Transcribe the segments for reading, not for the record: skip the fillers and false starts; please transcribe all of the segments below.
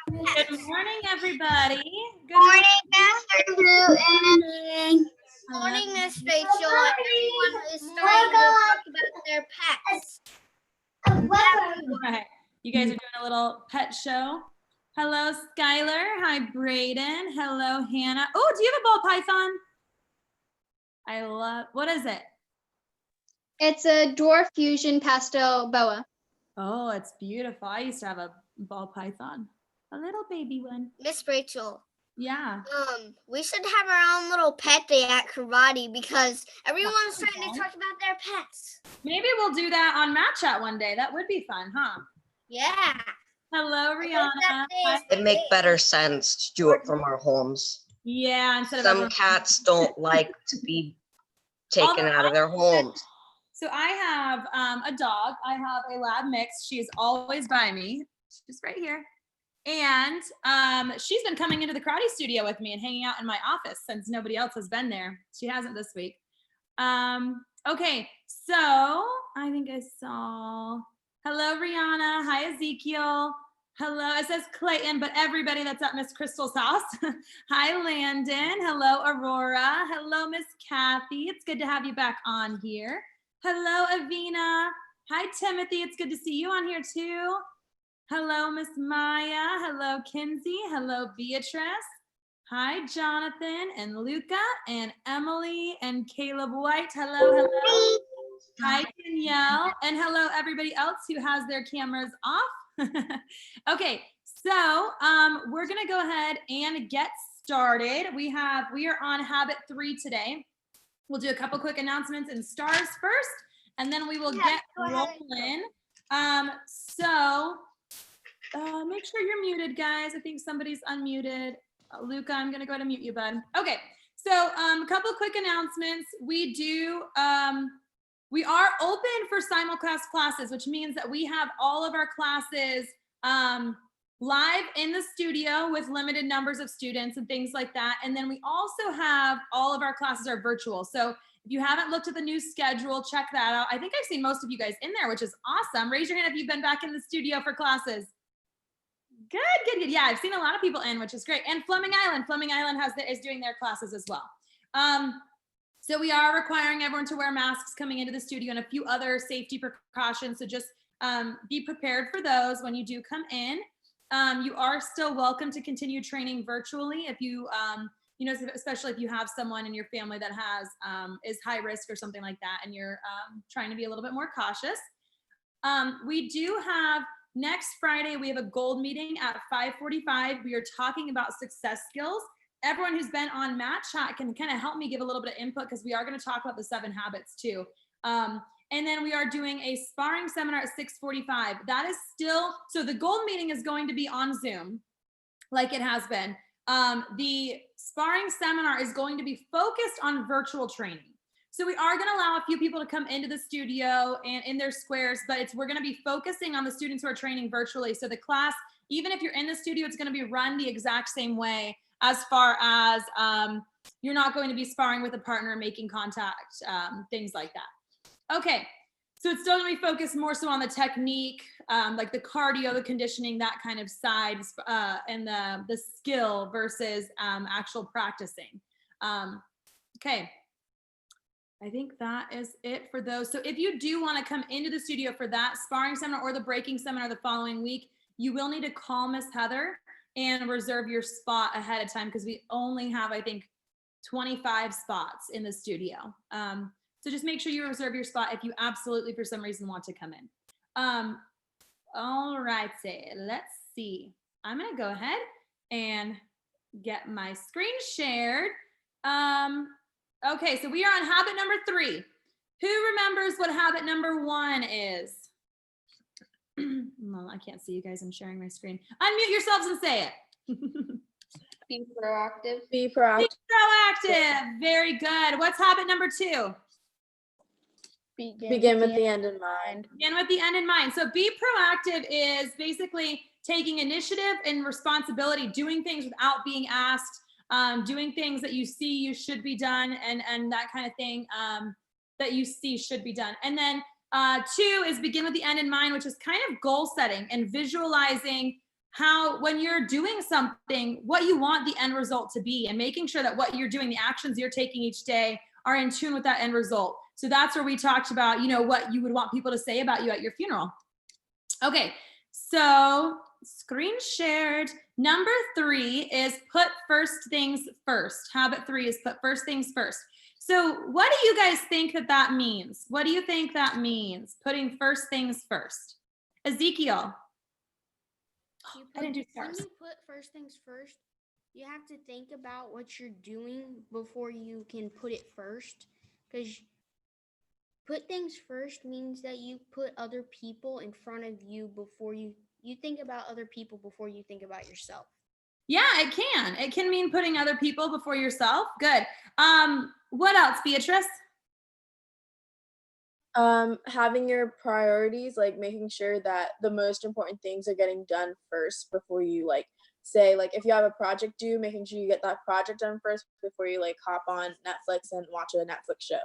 Good morning, everybody. Good Morning, Master Blue, and Morning, Miss Rachel, and everyone is starting to talk about their pets. Right. You guys are doing a little pet show. Hello, Skylar. Hi, Brayden. Hello, Hannah. Oh, do you have a ball python? I love, what is it? it's a dwarf fusion pastel boa. Oh, it's beautiful. I used to have a ball python, a little baby one. Miss Rachel, Yeah. we should have our own little pet day at karate because everyone's trying to talk about their pets. Maybe we'll do that on Mat Chat one day. That would be fun, huh? Yeah. Hello, Rihanna. It make better sense to do it from our homes. Yeah, instead of Some everyone- cats don't like to be taken out of their homes. So I have a dog. I have a lab mix. She's always by me. She's right here. And she's been coming into the karate studio with me and hanging out in my office since nobody else has been there. She hasn't this week. Okay, so I think I saw, hello, Rihanna. Hi, Ezekiel. Hello, it says Clayton, but everybody that's at Miss Crystal's house. Hi, Landon. Hello, Aurora. Hello, Miss Kathy. It's good to have you back on here. Hello, Avina. Hi, Timothy. It's good to see you on here too. Hello, Miss Maya. Hello, Kinsey. Hello, Beatrice. Hi, Jonathan and Luca and Emily and Caleb White. Hello, hello. Hi, Danielle. And hello, everybody else who has their cameras off. Okay, so we're gonna go ahead and get started. We are on habit 3 today. We'll do a couple quick announcements and stars first, and then we will get rolling. Make sure you're muted, guys. I think somebody's unmuted. Luca, I'm gonna go ahead and mute you, bud. Okay, so a couple quick announcements. We are open for simulcast classes, which means that we have all of our classes live in the studio with limited numbers of students and things like that. And then we also have all of our classes are virtual. So if you haven't looked at the new schedule, check that out. I think I've seen most of you guys in there, which is awesome. Raise your hand if you've been back in the studio for classes. Good. Yeah, I've seen a lot of people in, which is great. And Fleming Island is doing their classes as well. So we are requiring everyone to wear masks coming into the studio and a few other safety precautions. So just be prepared for those when you do come in. You are still welcome to continue training virtually if you, especially if you have someone in your family that is high risk or something like that, and you're trying to be a little bit more cautious. We do have next Friday, we have a gold meeting at 5:45. We are talking about success skills. Everyone who's been on Mat Chat can kind of help me give a little bit of input because we are going to talk about the 7 habits too. And then we are doing a sparring seminar at 6:45. That is still, so the gold meeting is going to be on Zoom like it has been. The sparring seminar is going to be focused on virtual training. So we are going to allow a few people to come into the studio and in their squares, but we're going to be focusing on the students who are training virtually. So the class, even if you're in the studio, it's going to be run the exact same way as far as you're not going to be sparring with a partner, making contact, things like that. Okay, so it's still going to be focused more so on the technique, like the cardio, the conditioning, that kind of side, and the skill versus actual practicing. Okay. I think that is it for those. So if you do want to come into the studio for that sparring seminar or the breaking seminar the following week, you will need to call Miss Heather and reserve your spot ahead of time because we only have, I think, 25 spots in the studio. So just make sure you reserve your spot if you absolutely, for some reason, want to come in. All right, let's see. I'm going to go ahead and get my screen shared. Okay, so we are on habit number 3. Who remembers what habit number 1 is? Well, I can't see you guys. I'm sharing my screen. Unmute yourselves and say it. Be proactive. Be proactive. Very good. What's habit number 2? Begin with the end in mind. Begin with the end in mind. So be proactive is basically taking initiative and responsibility, doing things without being asked, doing things that you see you should be done, and that kind of thing that you see should be done. And then 2 is begin with the end in mind, which is kind of goal setting and visualizing how, when you're doing something, what you want the end result to be, and making sure that what you're doing, the actions you're taking each day are in tune with that end result. So that's where we talked about, what you would want people to say about you at your funeral. Okay, so screen shared. Number 3 is put first things first. Habit 3 is put first things first. So what do you guys think that means? What do you think that means? Putting first things first. Ezekiel. I didn't do When stars. you put first things first, you have to think about what you're doing before you can put it first. Because put things first means that you put other people in front of you before you think about other people before you think about yourself. Yeah, it can. It can mean putting other people before yourself. Good. What else, Beatrice? Having your priorities, like making sure that the most important things are getting done first before you say if you have a project due, making sure you get that project done first before you hop on Netflix and watch a Netflix show.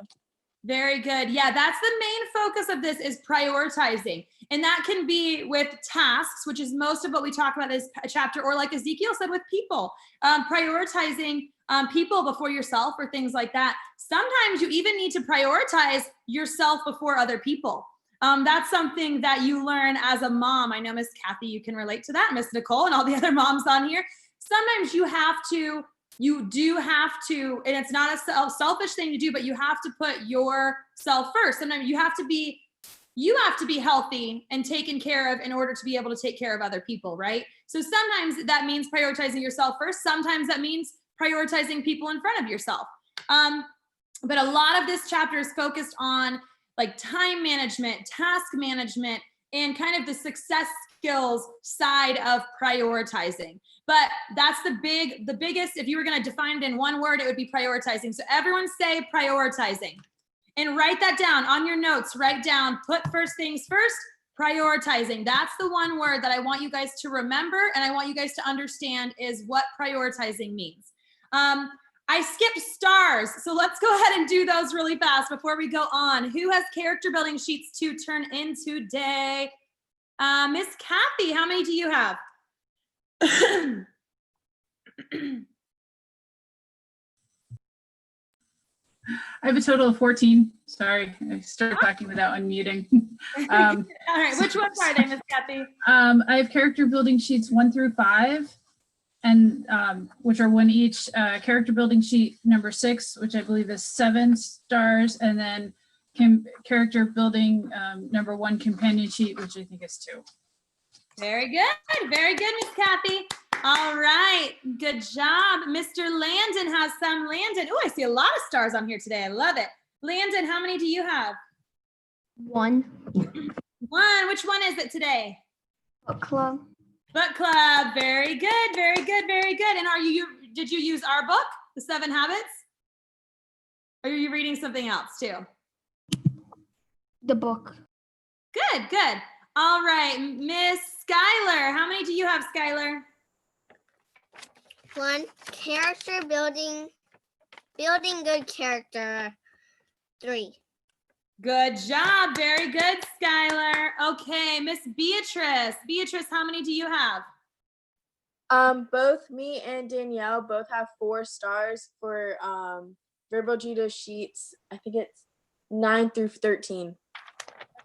Very good. Yeah, that's the main focus of this, is prioritizing. And that can be with tasks, which is most of what we talk about this chapter, or like Ezekiel said, with people, prioritizing people before yourself or things like that. Sometimes you even need to prioritize yourself before other people. That's something that you learn as a mom. I know Miss Kathy, you can relate to that, Miss Nicole and all the other moms on here. Sometimes you do have to, and it's not a selfish thing to do, but you have to put yourself first. Sometimes you have to be healthy and taken care of in order to be able to take care of other people, right? So sometimes that means prioritizing yourself first. Sometimes that means prioritizing people in front of yourself. But a lot of this chapter is focused on time management, task management, and kind of the success skills side of prioritizing. But that's the biggest, if you were going to define it in one word, it would be prioritizing. So everyone say prioritizing, and write that down on your notes. Write down, put first things first, prioritizing. That's the one word that I want you guys to remember, and I want you guys to understand is what prioritizing means. I skipped stars, so let's go ahead and do those really fast before we go on. Who has character building sheets to turn in today? Miss Kathy, how many do you have? I have a total of 14. Sorry, I started talking without unmuting. All right, which ones are they, Miss Kathy? I have character building sheets 1 through 5, and which are 1 each. Character building sheet number 6, which I believe is 7 stars, and then character building number 1 companion sheet, which I think is 2. Very good, Miss Kathy. All right, good job. Mr. Landon has some. Landon, oh, I see a lot of stars on here today. I love it. Landon, how many do you have? 1. 1. Which one is it today? Book club. Book club. Very good, very good, very good. And did you use our book, The 7 Habits? Or are you reading something else too? The book. Good, good. All right, Miss Skylar, how many do you have, Skylar? 1, character building good character. 3. Good job. Very good, Skylar. Okay, Miss Beatrice. Beatrice, how many do you have? Both me and Danielle both have 4 stars for verbal judo sheets. I think it's 9 through 13.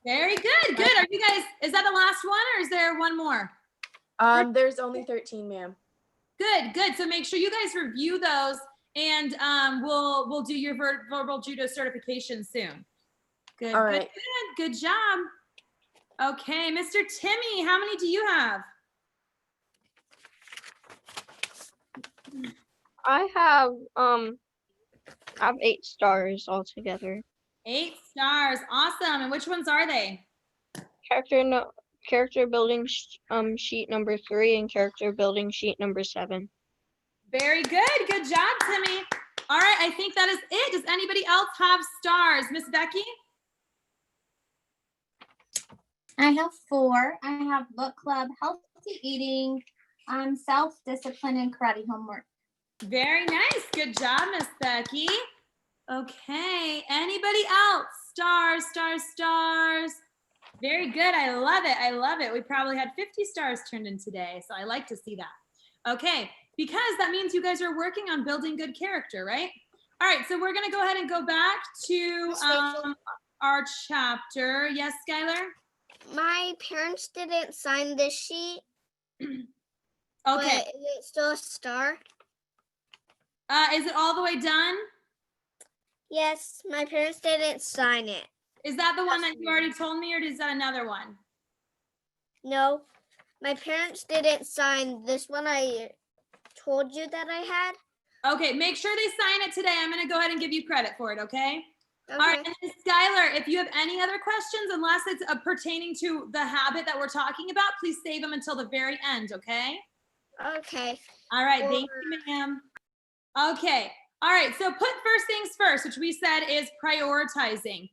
Very good. Good. Are you guys, is that the last one or is there one more? There's only 13, ma'am. Good, good. So make sure you guys review those, and we'll do your verbal judo certification soon. Good, All good, right. good. Good job. Okay, Mr. Timmy, how many do you have? I have 8 stars altogether. 8 stars. Awesome. And which ones are they? Character building sheet number 3 and character building sheet number 7. Very good. Good job, Timmy. All right, I think that is it. Does anybody else have stars? Miss Becky? I have 4. I have book club, healthy eating, self-discipline, and karate homework. Very nice. Good job, Miss Becky. Okay, anybody else? Stars, stars, stars. Very good. I love it. I love it. We probably had 50 stars turned in today, so I like to see that. Okay, because that means you guys are working on building good character, right? All right, so we're gonna go ahead and go back to Miss Rachel? our chapter. Yes, Skylar? My parents didn't sign this sheet. Okay, But is it still a star? is it all the way done? Yes, my parents didn't sign it. Is that the one that you already told me, or is that another one? No, my parents didn't sign this one I told you that I had. Okay, make sure they sign it today. I'm gonna go ahead and give you credit for it, okay? Okay. All right, and then Skylar, if you have any other questions, unless it's pertaining to the habit that we're talking about, please save them until the very end, okay? Okay. All right, thank you, ma'am. Okay, all right, so put first things first, which we said is prioritizing.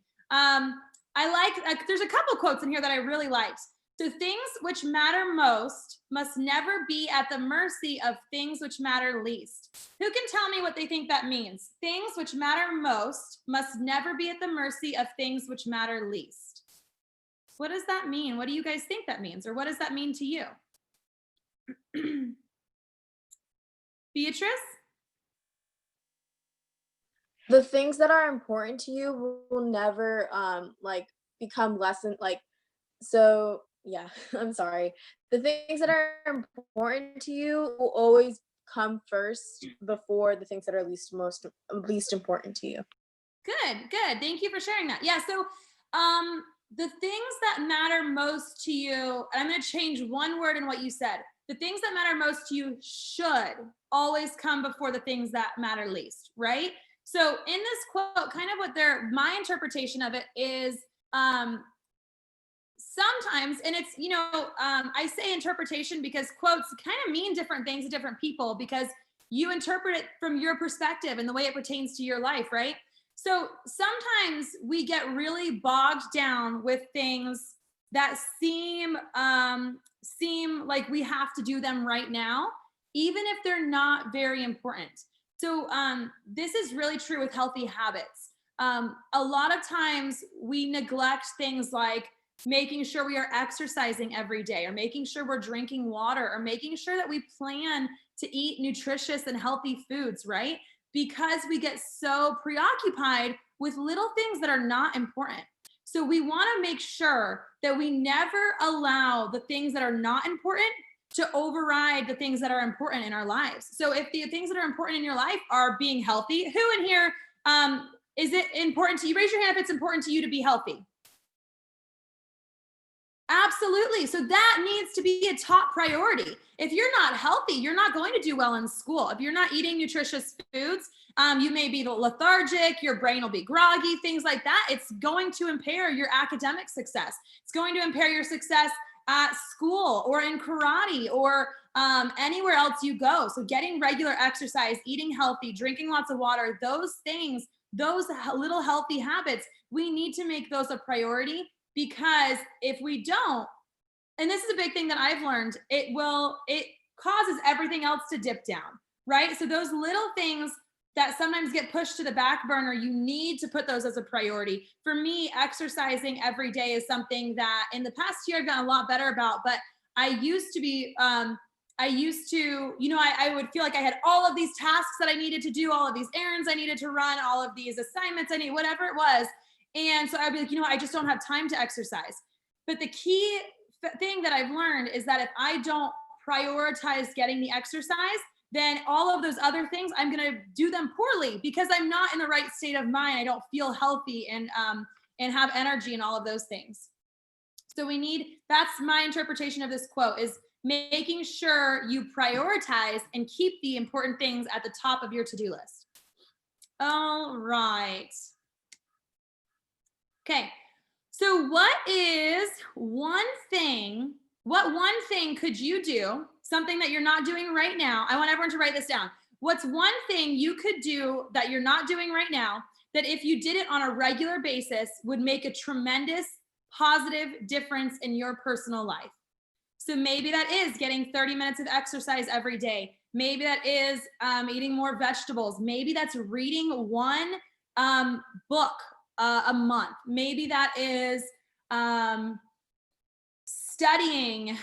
There's a couple quotes in here that I really liked. So things which matter most must never be at the mercy of things which matter least. Who can tell me what they think that means? Things which matter most must never be at the mercy of things which matter least. What does that mean? What do you guys think that means? Or what does that mean to you? Beatrice? The things that are important to you will never like become so yeah, I'm sorry. The things that are important to you will always come first before the things that are least important to you. Good, good. Thank you for sharing that. Yeah, so the things that matter most to you, and I'm going to change one word in what you said. The things that matter most to you should always come before the things that matter least, right? So in this quote, kind of my interpretation of it is sometimes, and it's, I say interpretation because quotes kind of mean different things to different people because you interpret it from your perspective and the way it pertains to your life, right? So sometimes we get really bogged down with things that seem like we have to do them right now, even if they're not very important. So this is really true with healthy habits. A lot of times we neglect things like making sure we are exercising every day, or making sure we're drinking water, or making sure that we plan to eat nutritious and healthy foods, right? Because we get so preoccupied with little things that are not important. So we want to make sure that we never allow the things that are not important to override the things that are important in our lives. So if the things that are important in your life are being healthy, who in here is it important to you? Raise your hand if it's important to you to be healthy. Absolutely. So that needs to be a top priority. If you're not healthy, you're not going to do well in school. If you're not eating nutritious foods, you may be lethargic, your brain will be groggy, things like that. It's going to impair your academic success. It's going to impair your success at school or in karate or anywhere else you go. So getting regular exercise, eating healthy, drinking lots of water, those things, those little healthy habits, we need to make those a priority. Because if we don't, and this is a big thing that I've learned, it causes everything else to dip down, right? So those little things that sometimes get pushed to the back burner, you need to put those as a priority. For me, exercising every day is something that in the past year I've gotten a lot better about, but I used to be, I would feel like I had all of these tasks that I needed to do, all of these errands I needed to run, all of these assignments I need, whatever it was. And so I'd be like, I just don't have time to exercise. But the key thing that I've learned is that if I don't prioritize getting the exercise, then all of those other things, I'm going to do them poorly because I'm not in the right state of mind. I don't feel healthy and have energy and all of those things. So that's my interpretation of this quote, is making sure you prioritize and keep the important things at the top of your to-do list. All right. Okay, so what one thing could you do, something that you're not doing right now? I want everyone to write this down. What's one thing you could do that you're not doing right now that if you did it on a regular basis would make a tremendous positive difference in your personal life? So maybe that is getting 30 minutes of exercise every day. Maybe that is eating more vegetables. Maybe that's reading one book a month. Maybe that is studying,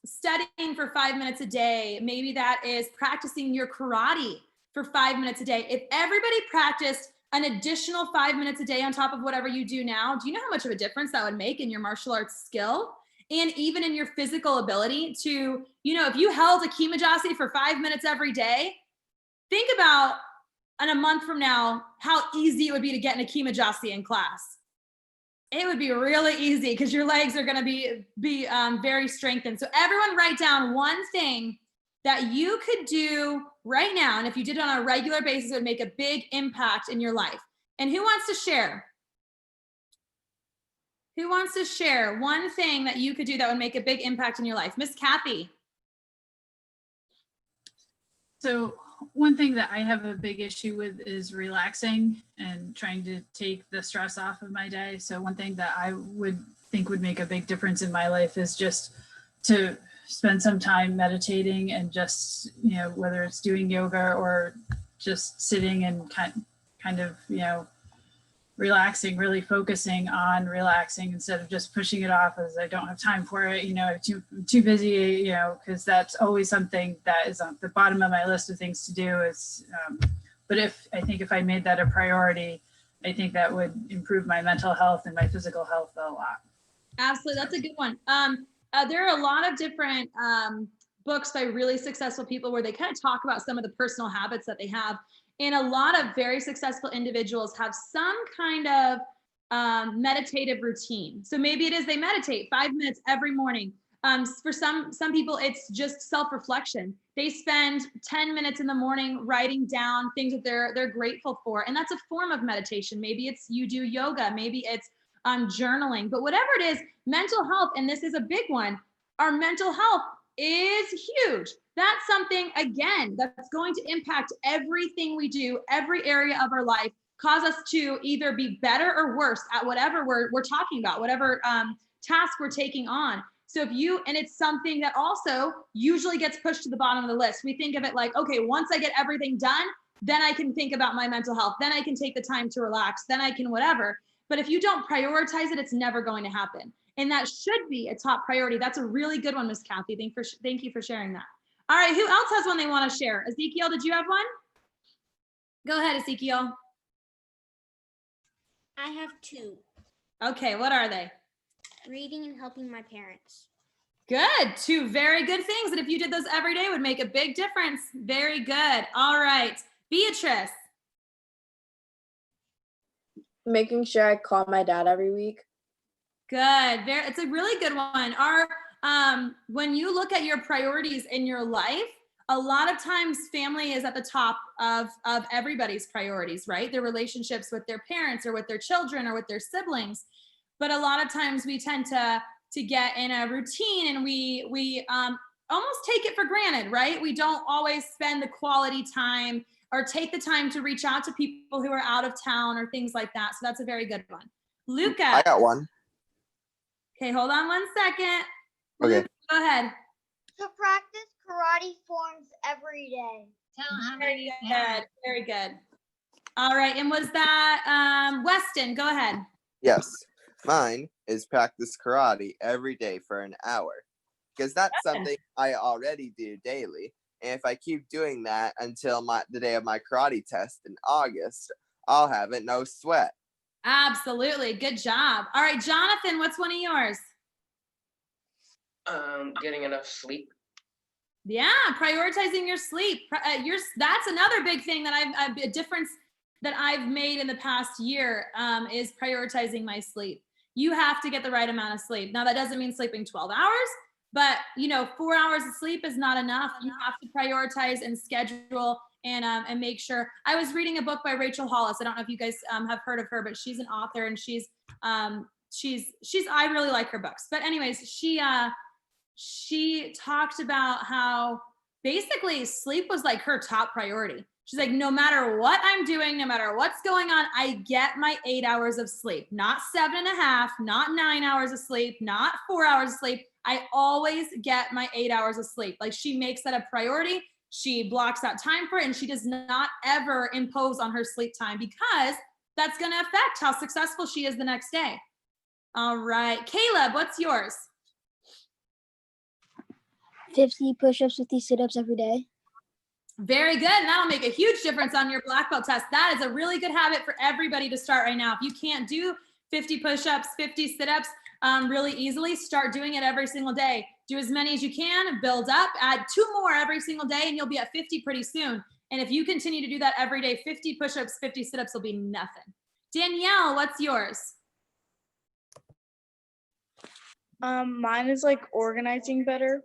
studying for 5 minutes a day. Maybe that is practicing your karate for 5 minutes a day. If everybody practiced an additional 5 minutes a day on top of whatever you do now, do you know how much of a difference that would make in your martial arts skill and even in your physical ability to, if you held a Kimajasi for 5 minutes every day, think about in a month from now, how easy it would be to get in a Kimajasi in class. It would be really easy because your legs are going to be very strengthened. So everyone write down one thing that you could do right now. And if you did it on a regular basis, it would make a big impact in your life. And who wants to share? Who wants to share one thing that you could do that would make a big impact in your life? Miss Kathy. So one thing that I have a big issue with is relaxing and trying to take the stress off of my day. So one thing that I would think would make a big difference in my life is just to spend some time meditating and just, whether it's doing yoga or just sitting and kind of, relaxing, really focusing on relaxing instead of just pushing it off as I don't have time for it, I'm too busy, because that's always something that is on the bottom of my list of things to do is, but I think if I made that a priority, I think that would improve my mental health and my physical health a lot. Absolutely, that's a good one. There are a lot of different books by really successful people where they kind of talk about some of the personal habits that they have. And a lot of very successful individuals have some kind of meditative routine. So maybe it is they meditate 5 minutes every morning. For some people, it's just self-reflection. They spend 10 minutes in the morning writing down things that they're grateful for. And that's a form of meditation. Maybe it's you do yoga, maybe it's journaling, but whatever it is, mental health, and this is a big one, our mental health is huge. That's something, again, that's going to impact everything we do, every area of our life, cause us to either be better or worse at whatever we're talking about, whatever task we're taking on. So and it's something that also usually gets pushed to the bottom of the list. We think of it like, okay, once I get everything done, then I can think about my mental health. Then I can take the time to relax. Then I can whatever. But if you don't prioritize it, it's never going to happen. And that should be a top priority. That's a really good one, Miss Kathy. Thank you for sharing that. All right, who else has one they want to share? Ezekiel, did you have one? Go ahead, Ezekiel. I have two. Okay, what are they? Reading and helping my parents. Good, two very good things that if you did those every day would make a big difference. Very good. All right, Beatrice. Making sure I call my dad every week. Good. It's a really good one. When you look at your priorities in your life, a lot of times family is at the top of everybody's priorities, right? Their relationships with their parents or with their children or with their siblings. But a lot of times we tend to get in a routine and we almost take it for granted, right? We don't always spend the quality time or take the time to reach out to people who are out of town or things like that. So that's a very good one. Luca. I got one. Okay, hold on 1 second. Okay. Luca, go ahead. To practice karate forms every day. Very good. Very good. All right. And was that Weston? Go ahead. Yes. Mine is practice karate every day for an hour because that's something I already do daily. And if I keep doing that until the day of my karate test in August, I'll have it no sweat. Absolutely. Good job. All right, Jonathan, what's one of yours? Getting enough sleep. Yeah, prioritizing your sleep. That's another big thing that a difference that I've made in the past year is prioritizing my sleep. You have to get the right amount of sleep. Now that doesn't mean sleeping 12 hours, but 4 hours of sleep is not enough. You have to prioritize and schedule and make sure. I was reading a book by Rachel Hollis. I don't know if you guys have heard of her, but she's an author and she's I really like her books. But anyways, she talked about how basically sleep was like her top priority. She's like, no matter what I'm doing, no matter what's going on, I get my 8 hours of sleep, not 7.5, not 9 hours of sleep, not 4 hours of sleep. I always get my 8 hours of sleep. Like she makes that a priority. She blocks out time for it and she does not ever impose on her sleep time because that's going to affect how successful she is the next day. All right, Caleb, what's yours? 50 push-ups, 50 sit-ups every day. Very good. And that'll make a huge difference on your black belt test. That is a really good habit for everybody to start right now. If you can't do 50 push-ups, 50 sit-ups really easily, start doing it every single day. Do as many as you can, build up, add 2 more every single day, and you'll be at 50 pretty soon. And if you continue to do that every day, 50 push-ups, 50 sit-ups will be nothing. Danielle, what's yours? Mine is like organizing better,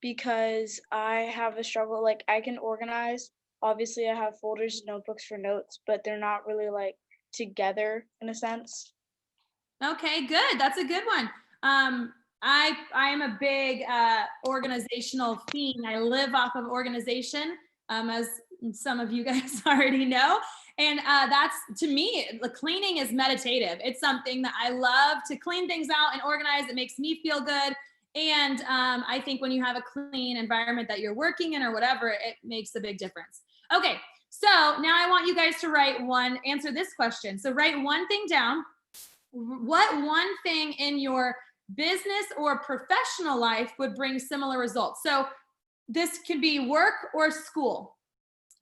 because I have a struggle. Like, I can organize. Obviously, I have folders and notebooks for notes, but they're not really like together in a sense. Okay, good. That's a good one. I am a big organizational fiend. I live off of organization, as some of you guys already know. And that's, to me, the cleaning is meditative. It's something that I love to clean things out and organize. It makes me feel good. And I think when you have a clean environment that you're working in or whatever, it makes a big difference. Okay, so now I want you guys to answer this question. So write one thing down. What one thing in your business or professional life would bring similar results? So this could be work or school.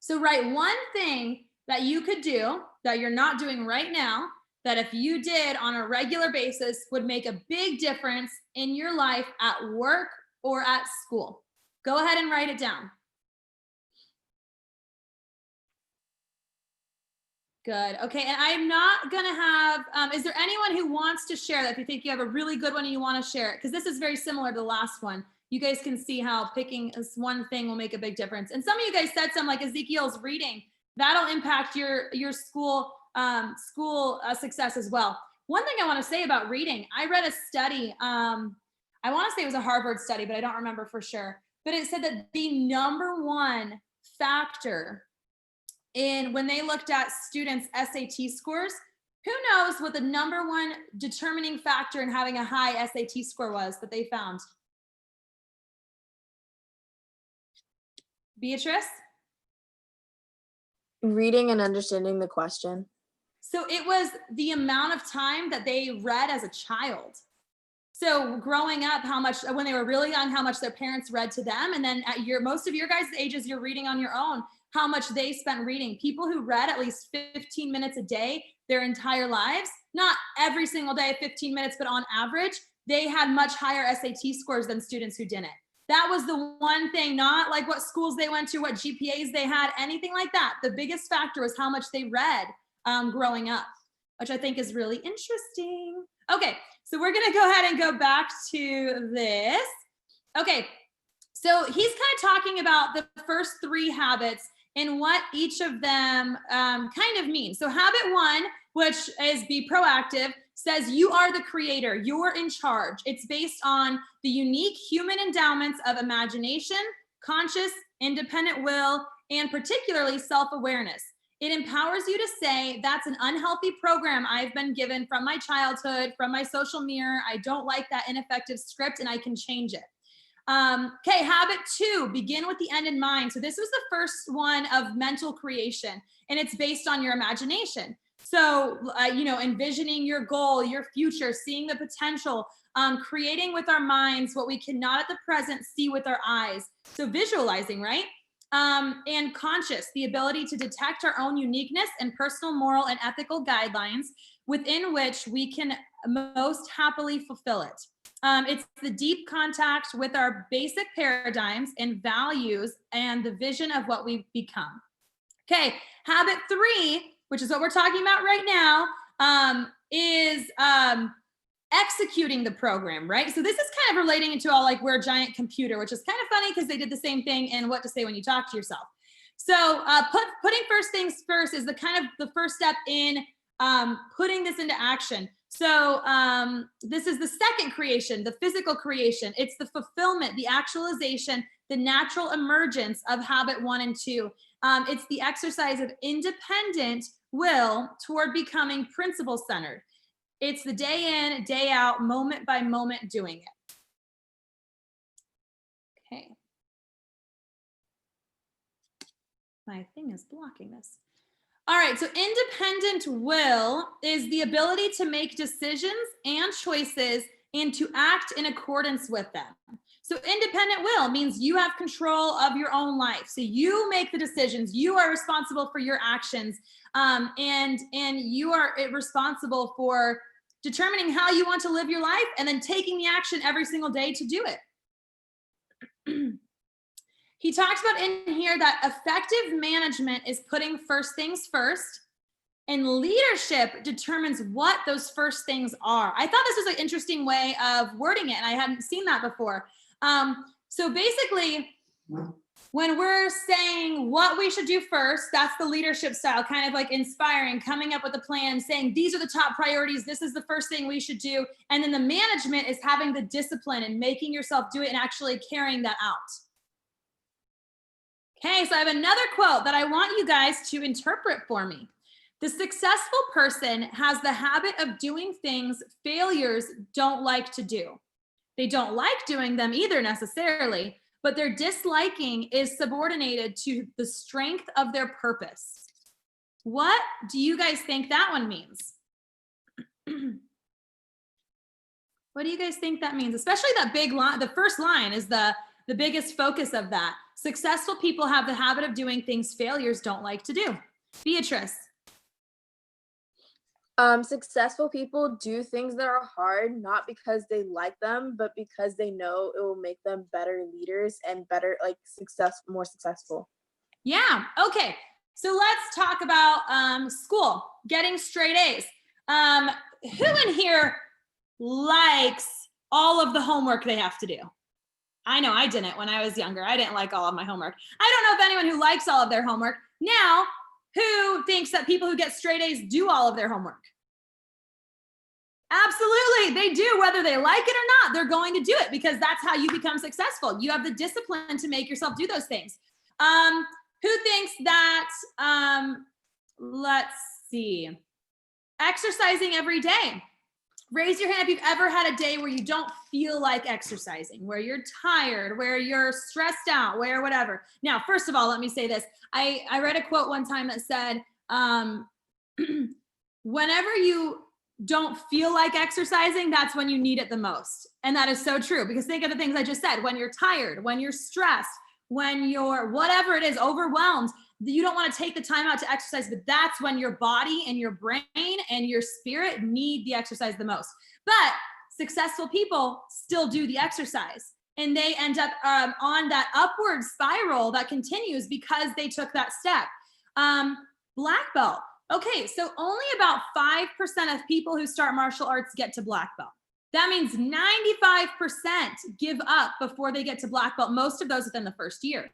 So write one thing that you could do that you're not doing right now, that if you did on a regular basis would make a big difference in your life at work or at school. Go ahead and write it down. Good. Okay, and I'm not gonna have, is there anyone who wants to share that? If you think you have a really good one and you wanna share it, because this is very similar to the last one. You guys can see how picking this one thing will make a big difference. And some of you guys said some like Ezekiel's reading. That'll impact your school success as well. One thing I want to say about reading, I read a study, I want to say it was a Harvard study, but I don't remember for sure. But it said that the number one factor in when they looked at students' SAT scores, who knows what the number one determining factor in having a high SAT score was that they found? Beatrice? Reading and understanding the question. So it was the amount of time that they read as a child. So growing up, how much, when they were really young, how much their parents read to them. And then at most of your guys' ages, you're reading on your own, how much they spent reading. People who read at least 15 minutes a day their entire lives, not every single day, 15 minutes, but on average, they had much higher SAT scores than students who didn't. That was the one thing, not like what schools they went to, what GPAs they had, anything like that. The biggest factor was how much they read growing up, which I think is really interesting. Okay, so we're gonna go ahead and go back to this. Okay, so he's kind of talking about the first 3 habits and what each of them kind of mean. So habit 1, which is be proactive, says you are the creator, you're in charge. It's based on the unique human endowments of imagination, conscious, independent will, and particularly self-awareness. It empowers you to say, that's an unhealthy program I've been given from my childhood, from my social mirror. I don't like that ineffective script and I can change it. Okay, habit 2, begin with the end in mind. So this was the first one of mental creation, and it's based on your imagination. So, envisioning your goal, your future, seeing the potential, creating with our minds what we cannot at the present see with our eyes. So visualizing, right? And conscious, the ability to detect our own uniqueness and personal, moral, and ethical guidelines within which we can most happily fulfill it. It's the deep contact with our basic paradigms and values and the vision of what we've become. Okay, habit 3, which is what we're talking about right now, is executing the program, right? So this is kind of relating into all like we're a giant computer, which is kind of funny because they did the same thing in What to Say When You Talk to Yourself. So putting first things first is the first step in putting this into action. So this is the second creation, the physical creation. It's the fulfillment, the actualization, the natural emergence of habit 1 and 2. It's the exercise of independent will toward becoming principle-centered. It's the day in, day out, moment by moment doing it. Okay. My thing is blocking this. All right, so independent will is the ability to make decisions and choices and to act in accordance with them. So independent will means you have control of your own life. So you make the decisions. You are responsible for your actions, and you are responsible for determining how you want to live your life and then taking the action every single day to do it. He talks about in here that effective management is putting first things first, and leadership determines what those first things are. I thought this was an interesting way of wording it, and I hadn't seen that before. So basically, when we're saying what we should do first, that's the leadership style, kind of like inspiring, coming up with a plan, saying these are the top priorities, this is the first thing we should do. And then the management is having the discipline and making yourself do it and actually carrying that out. Okay, so I have another quote that I want you guys to interpret for me. The successful person has the habit of doing things failures don't like to do. They don't like doing them either necessarily, but their disliking is subordinated to the strength of their purpose. What do you guys think that one means? What do you guys think that means? Especially that big line, the first line is the biggest focus of that. Successful people have the habit of doing things failures don't like to do. Beatrice. Successful people do things that are hard, not because they like them, but because they know it will make them better leaders and better, like more successful. Yeah, okay. So let's talk about school, getting straight A's. Who in here likes all of the homework they have to do? I know I didn't when I was younger. I didn't like all of my homework. I don't know if anyone who likes all of their homework. Now, who thinks that people who get straight A's do all of their homework? Absolutely, they do. Whether they like it or not, they're going to do it because that's how you become successful. You have the discipline to make yourself do those things. Who thinks that, let's see, exercising every day? Raise your hand if you've ever had a day where you don't feel like exercising, where you're tired, where you're stressed out, where whatever. Now, first of all, let me say this. I read a quote one time that said, whenever you don't feel like exercising, that's when you need it the most. And that is so true, because think of the things I just said. When you're tired, when you're stressed, when you're whatever it is, overwhelmed, you don't want to take the time out to exercise, but that's when your body and your brain and your spirit need the exercise the most. But successful people still do the exercise, and they end up on that upward spiral that continues because they took that step. Black belt. Okay, so only about 5% of people who start martial arts get to black belt. That means 95% give up before they get to black belt, most of those within the first year.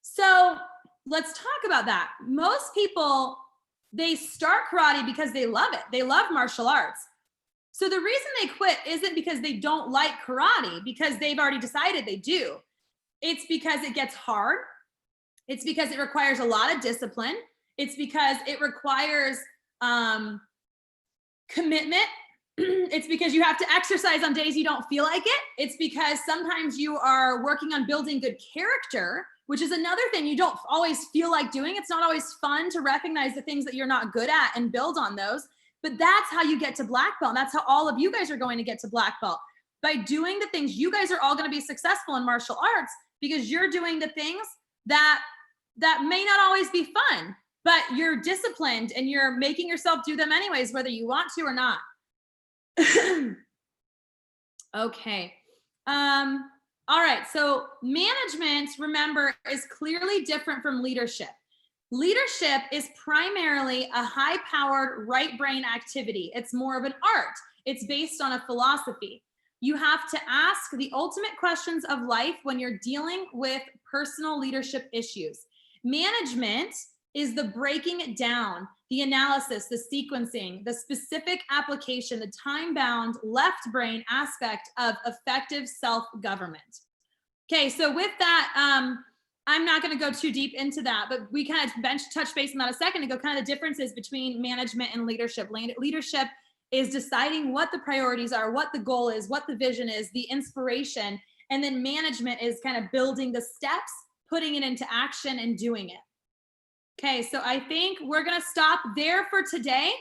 So let's talk about that. Most people, they start karate because they love it. They love martial arts. So the reason they quit isn't because they don't like karate, because they've already decided they do. It's because it gets hard. It's because it requires a lot of discipline. It's because it requires commitment. It's because you have to exercise on days you don't feel like it. It's because sometimes you are working on building good character, which is another thing you don't always feel like doing. It's not always fun to recognize the things that you're not good at and build on those. But that's how you get to black belt. And that's how all of you guys are going to get to black belt. By doing the things, you guys are all going to be successful in martial arts because you're doing the things that may not always be fun, but you're disciplined and you're making yourself do them anyways, whether you want to or not. Okay. All right. So management, remember, is clearly different from leadership. Leadership is primarily a high-powered right brain activity. It's more of an art. It's based on a philosophy. You have to ask the ultimate questions of life when you're dealing with personal leadership issues. Management is the breaking it down, the analysis, the sequencing, the specific application, the time-bound left brain aspect of effective self-government. Okay, so with that, I'm not going to go too deep into that, but we kind of touch base on that a second ago, kind of the differences between management and leadership. Leadership is deciding what the priorities are, what the goal is, what the vision is, the inspiration, and then management is kind of building the steps, putting it into action and doing it. Okay, so I think we're gonna stop there for today.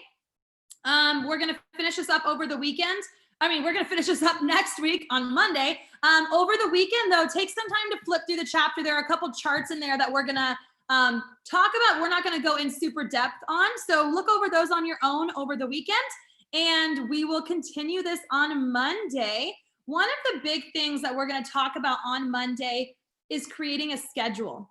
We're gonna finish this up over the weekend. We're gonna finish this up next week on Monday. Over the weekend though, take some time to flip through the chapter. There are a couple charts in there that we're gonna talk about. We're not gonna go in super depth on. So look over those on your own over the weekend, and we will continue this on Monday. One of the big things that we're gonna talk about on Monday is creating a schedule.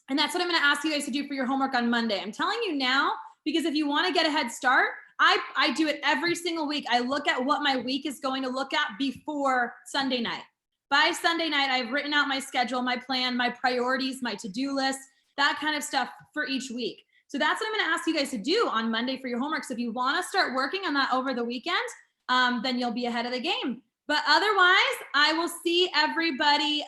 And that's what I'm gonna ask you guys to do for your homework on Monday. I'm telling you now, because if you wanna get a head start, I do it every single week. I look at what my week is going to look at before Sunday night. By Sunday night, I've written out my schedule, my plan, my priorities, my to-do list, that kind of stuff for each week. So that's what I'm gonna ask you guys to do on Monday for your homework. So if you wanna start working on that over the weekend, then you'll be ahead of the game. But otherwise, I will see everybody.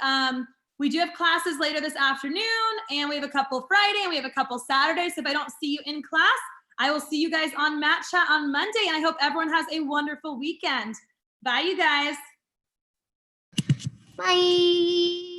We do have classes later this afternoon, and we have a couple Friday, and we have a couple Saturdays. So if I don't see you in class, I will see you guys on Matt Chat on Monday, and I hope everyone has a wonderful weekend. Bye, you guys. Bye.